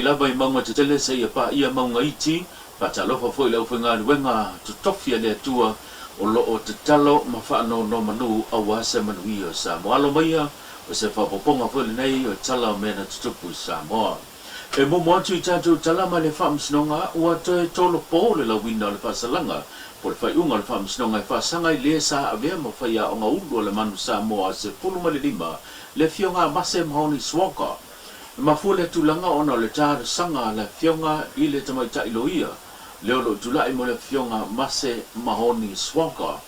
foi lava I maunga te tele se ia pa ia maunga iti pa talofa foi lau whenga ruenga tu tofia le tua o lo o te talo ma whaano no manu awa se manui o Samoa. Alo maia o se whapoponga foi nei o tala mena tutupu I Samoa. E mo atu I tātou tala ma le whaamsinonga ua te tolo po le lawina o le whaasalanga po le whaiunga le whaamsinonga I whaasanga I le sa avea ma whaia o ngā ulu o le manu Samoa se pulu ma le lima le fionga mase mahoni swoka. Ma fu le tulanga ona le tāra sanga le fionga I le tamaita iloia. Leo lo tulai mo le fionga mase mahoni swoka.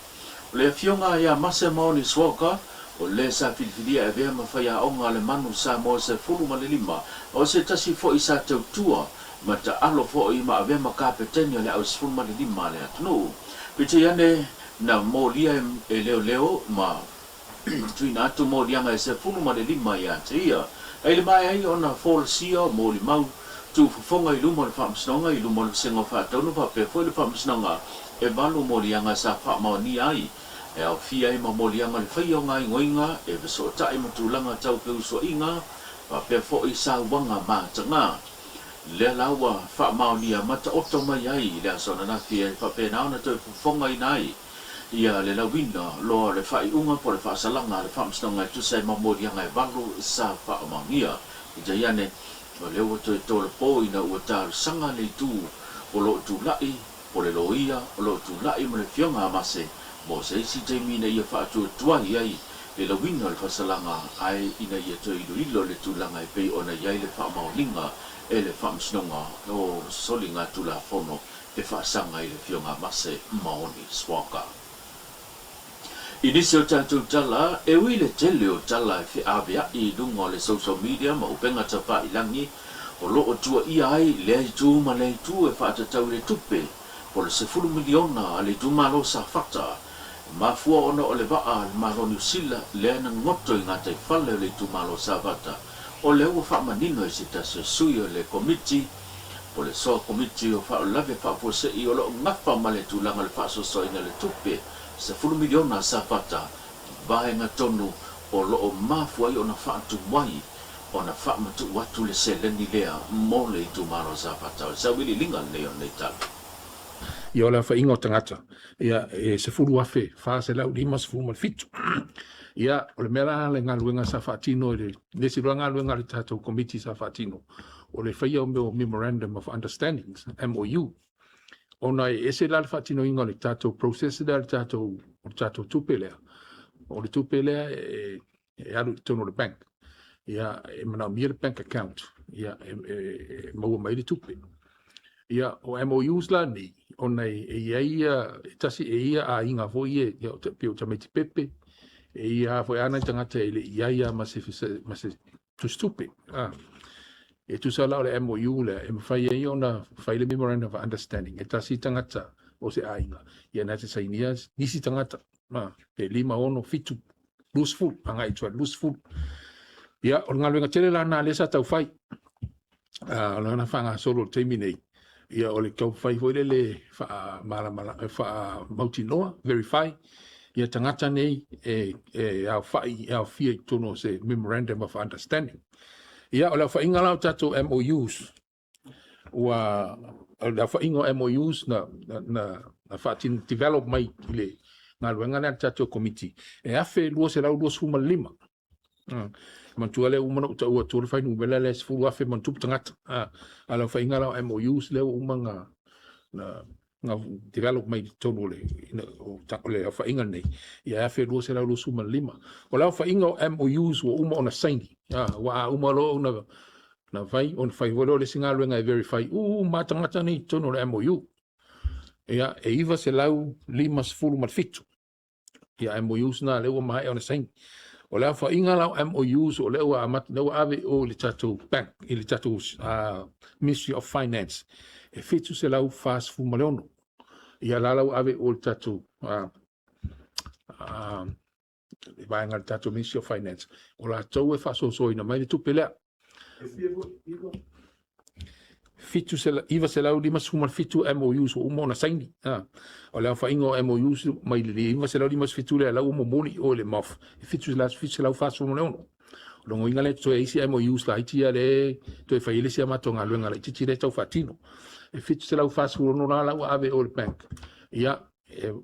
Le fionga ia mase mahoni swoka o le sa filifilia e vea mawhaia onga le manu Samoa se fulu ma le lima. O se tasi fo I sa tautua ma ta alo fo I ma avea ma kapetenia le au sfulu ma le lima le atunu. Pite yane na molia e leo ma tuina atu mo lianga e se fulu ma le lima ia te ia. Ai le mai ai ona fol sia mo li mau tu fonga I lumo le whaamsinonga I lumo le sengo whaataunu pe foi le whaamsinonga e malu mo lianga sa whaamau ni ai. E au fia I ma mo lianga le whaia o ngai ngoinga e viso tae matulanga tau pe uso inga pe foi sa wanga mātanga. Le lawa whaamau ni a mata oto mai ai le asona na fia I pe naona tau fonga I nai. Ia le lawina lo le whaiunga po le whaasalanga le whaamsinonga tu sai ma mo lianga e valu sa whaamau nia. I jaiane o leo to le po ina ua tāru sanga le tu o lo tu lai o le loia o lo tu lai mo le fionga amase mo se isi teimi na ia whaatu tuai ai le lawina le whasalanga ai ina ia to ilo le tulanga I pei ona iai le whaamaulinga e le whaamsinonga o solinga tula fono e whaasanga I le fionga amase maoni swaka. Inisi o tātou tala, e ui le tele o tala e whiawea I lunga o le social media ma upenga ta wha ilangi o lo o tua I ai le ai tū ma le tū e whaatatau le tupe po le 10 miliona a le tū malo sa whata ma fua ona o le waa le malo New Zealand le ana ngoto I ngā tai whale o le tū malo sa whata o le ua whaamanino I se tasa sui o le komiti po le soa komiti o whaolave whaafose I o lo ngawha ma le tūlanga le whaasosoinga le tupe 10 miliona sa whata vaenga tonu o loo mafua I ona whaatu mai o na whaamatu watu le seleni lea mo le tu maro sa whata o sa wili linga leo nei tala. Ia o la whainga o tangata ia e se furu afe wha se lau lima se furu malfitu ia o le mera le ngā luenga sa whaatino le si rua ngā luenga le tātou komiti sa whaatino o le whaia o meo Memorandum of Understandings MOU ona e se la fatino inga le tato process da le tato tupelea o le tupelea e alu tono le bank ia e mana mi le bank account ia e mo mai le tupe ia o MOUs la ni ona e ia tasi e ia a inga foi e o te pio tameti pepe e ia foi ana tangata ele ia ma se tu stupe e tu sala le MOU le e fai e ona fai le Memorandum of Understanding e tasi tangata o se ainga ia na te sainias nisi tangata ma e lima ono fitu looseful anga itua looseful ia o ngaluenga tele la na le sa tau fai la na fanga solo terminate ia o le kau fai foi le fa mala fa mautinoa verify ia tangata nei e au fai au fia tono se Memorandum of Understanding. Ia o la whainga lau tato MOUs ua la whainga MOUs na whaatin develop mai le ngā luenga na tato committee e afe lua se lau 2.5 mantua le umana uta ua tūre whai nubela le sifuru afe mantup tangata a la whainga lau MOUs le umanga na develop mai tonu le whainga nei ia afe lua se lau 2.5 o lau whainga MOUs ua uma ona saini wa uma lo na vai on fai volo le singa luenga e verify matangata ni tono le MOU ia e iva se lau 5 malfitu ia MOUs na le mai on sain o la fa inga lau MOUs o le amat no ave o le tato bank i le tato Ministry of Finance e fitu se lau fast fu maleono ia la lau ave o le tato vai ngal tato Ministry of Finance o la tau e faso so ina mai tu pelea fitu se iva se lau lima sumal fitu MOUs o umona saini o la fa ingo MOUs mai le iva se lau lima fitu le lau mo moni o le mof fitu se lau faso mo leono longo inga le toe isi mo use la itia le toe fa ile sia matonga luenga le titi le tau fatino e fitu se lau fasu no la lau ave o le bank ia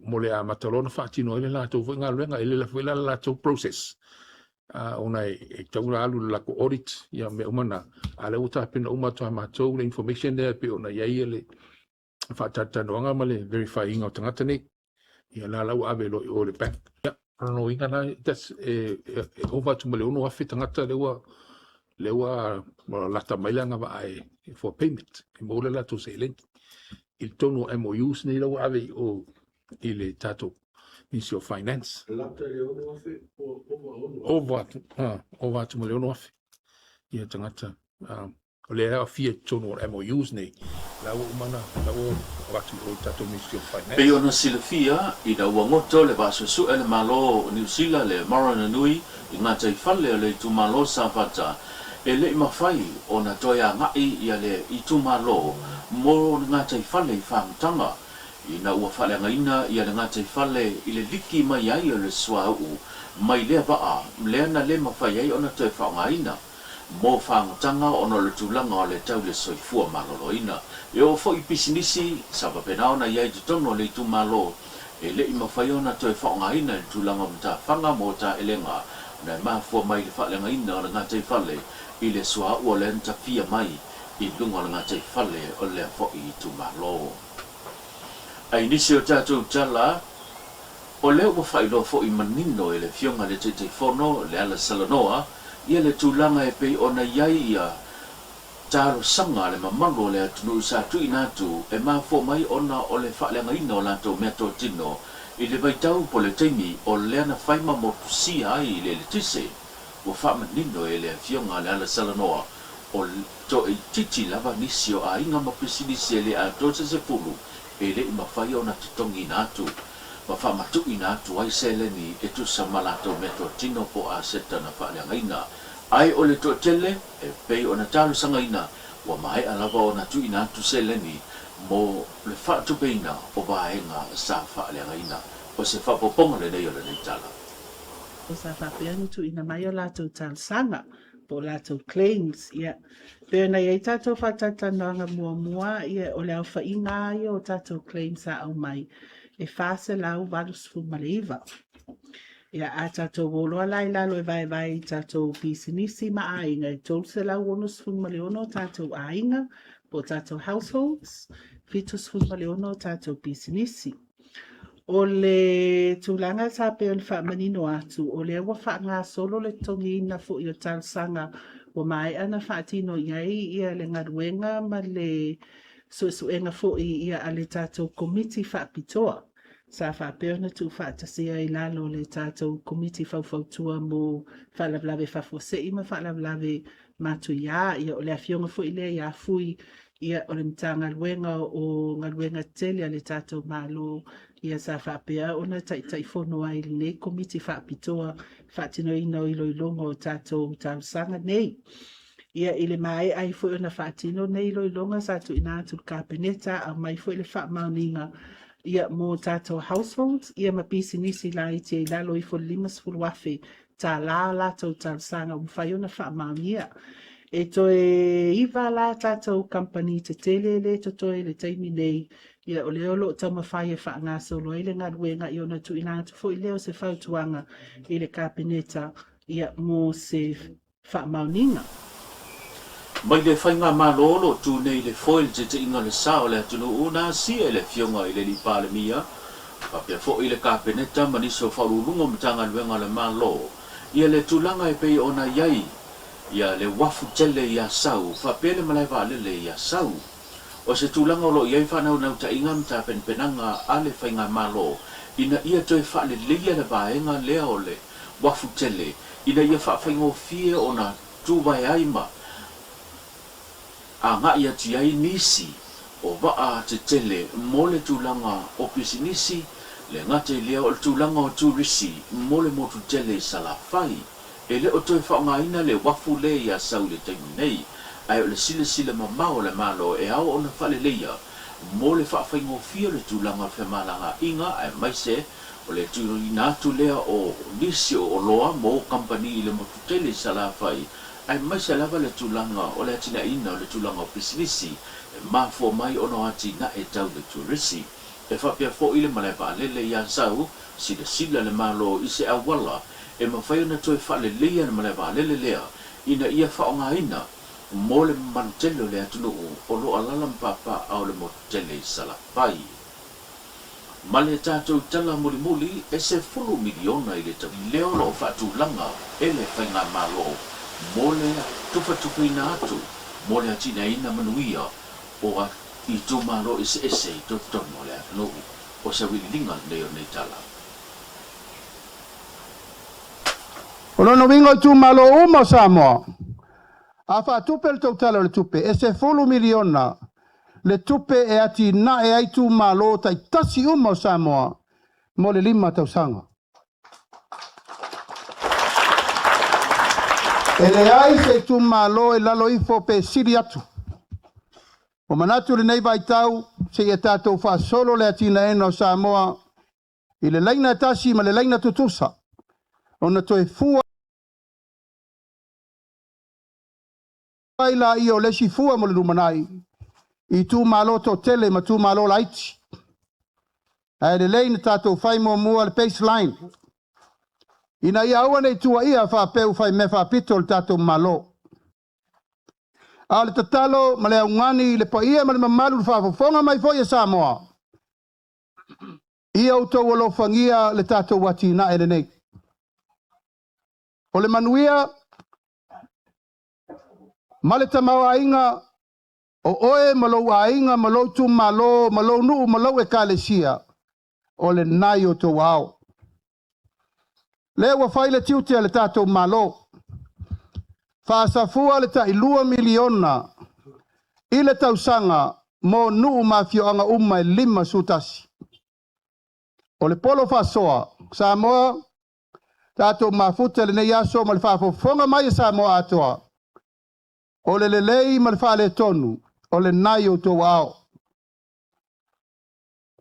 mo le a matalona fatino ile la tau nga luenga ile la fuela la tau process ona e tau la alu la ko audit ia me umana ale uta pena uma to ma tau le information there pe ona ia ile fatata no nga male verifying o tangata ni ia la lau ave lo o le bank ia no inga na that's over to male ono afi tangata lewa la tamaila nga va for payment mo le la to selen il tono MOUs ni lau ave o ile tato Ministry of Finance. Over to male ono afi ia tangata o le a fia tono MOUs ni lau mana lau watu o tato Ministry of Finance. Pe ona silafia i da wangoto le baso su ele malo New Zealand le Marana Nui i ngā tai whale le tu malo Savata e le mawhai ona toia ngai ia le i tu malo mo ngā tai whale i whaamutanga i na ua whale ngaina ia le ngā tai whale i le liki mai ai o le suau mai lea baa lea na le mawhai ai ona toi whaangaina mo whaamutanga ona le tūlanga o le tau le soifua maloloina e o fo i pisinisi sa papena ona iai te tono le tu malo e le i mawhai ona toi whaangaina le tūlanga mta whanga mo ta elenga na mafua mai le whalenga ina o le ngā tai whale i le sua ua le nta fia mai i lunga o le ngā tai whale o le fo i tu malo. Ai nisi o tātou tala o le ua whailo fo i manino e le fionga le te whono le ala salanoa ia le tūlanga e pei ona iai ia taro sanga le mamalo le atunu sa tu inatu e mafua mai ona o le whalenga ina o lanto mea tō tino i le vaitau po le teimi o le ana whaima mo tusi ai le tise o whaama nino e le fionga le ala salanoa o to e titi lava nisi o a inga mapisinisi e le a tōta se fulu e le ima whai ona tutongi natu ma whaama tu inatu ai se leni e tu sa malato me to tino po a seta na whaaleanga ina ai o le to tele e pei ona talu sanga ina wa mai alava ona tu inatu se leni mo le whaatu peina o vaenga sa whaaleanga ina o se whapoponga le nei o le nei tala. O sa whapeanu tu ina mai o lato tal sanga po lato claims ia pe na ia tato whatata nanga mua ia o le au whainga ia o tato claims a au mai e whase lau valus fumaleiva ia a tato woloa lai lalo e vai tato pisinisi ma ainga e tolse lau onus fumaleono tato ainga po tato households fitus fumaleono tato pisinisi o le tūlanga sa pe on wha manino atu, o le awa wha ngā solo le tongi na fu i o talsanga o mai ana wha tino iai ia le ngaruenga ma le suenga fu i ia a le tātou komiti wha pitoa. Sa wha peona tu wha tasia i lalo le tātou komiti whautua mo wha lavlave wha fosei ma wha lavlave matu ia o le afionga fu i le ia fui ia o le mta ngaruenga o ngaruenga tele a le tātou malo ia sa whapea ona tai whono ai le komiti whapitoa whatino ino i loilonga o tātou tausanga nei. Ia ile mai ai fo ona whatino nei loilonga sa tu ina tu kapeneta a mai fo ile whamauninga ia mo tātou households ia mapisi nisi lai te lalo i fo limas fulwafe tā la tātou tausanga mwhai ona whamaunia. E toe iwa la tātou company te telele to toe le taimi nei ia o leo lo tama whai e wha ngā solo ele ngā ruenga i ona tu ina atu fo i leo se whautuanga i le kapeneta ia mō se wha mauninga. Mai le whainga malolo tu nei le foil te inga le sao le atunu una si e le fionga i le li pale mia papia fo i le kapeneta maniso whaurulunga mtanga ruenga le malo ia le tulanga e pei ona iai ia le wafu tele ia sau fa pele malai vale le ia sau o se tulanga lo ia fa na ta inga mta penanga ale fainga malo ina ia toi fa le ia le vaenga le ole wafu tele ina ia fa faingo fie ona tu vai aima anga ia ti ai nisi o va te tele mole tulanga o pisinisi le ngate le o tulanga o turisi mole mo tu tele sala fai ele o toi whaongaina le wafu le ia sau le taimu nei, ai o le sile mamao le malo e au ona whale leia, mo le whaafai ngō fia le tūlanga whamalanga inga ai maise o le tu ina tu lea o nisi o loa mo company le mo tutele sala fai ai mai sala le tulanga o le tina ina o le tulanga o pisilisi ma fo mai ono ati na e tau le turisi e fa pia fo ile male pa le ya sau si le sila le malo ise awala e ma fai na toi fa le le ya male pa le lea ina ia fa onga ina mo le mantelo le atunu o lo alalam papa au le mo tele sala fai Male tātou tala muli e se fulu miliona i le tau leo lo whaatulanga e le whainga malo. Mole tufa ina atu, mole atina ina manuia o a i tō malo ese i tō tono le atanu o sa wililinga leo nei tala. O lono wingo tū malo uma Samoa. A whaatupe le tau tala le tupe e se fulu miliona le tupe e ati na e aitu malo tai tasi uma o Samoa mo le 5 tausanga. E le ai se tu malo e lalo ifo pe siri atu. O manatu le nei vai tau se e tātou wha solo le ati na ena o Samoa i le laina tasi ma le laina tutusa. O na toe fua la i o lesi fua mo le rumanai. I tu malo to tele ma tu malo laiti. Ai le leina tātou whai mua le baseline. Ina ia aua nei tua ia whapeu whai me whapito le tātou malo. A le tatalo ma le aungani le pa ia ma le mamalu le whafofonga mai fo ia Samoa. Ia utou alo whangia le tātou wati na ele nei. O le manuia ma le tamau ainga o oe malou ainga, malou tu malo, malou nuu, malou e kalesia. O le nai o tō wao. Le wa whaile tiutea le tātou malo. Whaasafua le ta i 2 miliona. I le tausanga mo nuu mafioanga e 5 sutasi. O le polo whasoa. Samoa, tātou mafuta le nei aso ma le whaafofonga mai Samoa atoa. O le lelei ma le whaale tonu. O le nai o tō wao.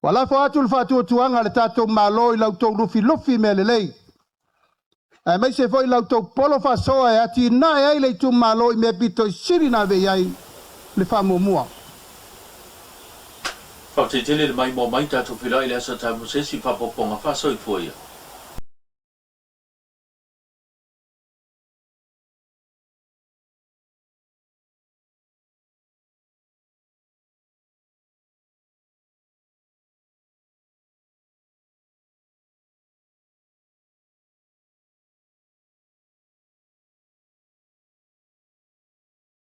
Wala fo atu le whātua tuanga le tātou malo i lau tō lufi me le lei. E mai se fo i lau tō polo whasoa e ati na e ai le tū malo i me pito i siri na vei ai le whamumua. Whautitele le mai mo mai tātou whila i le asa tāmu sesi whapoponga whasoi fo ia.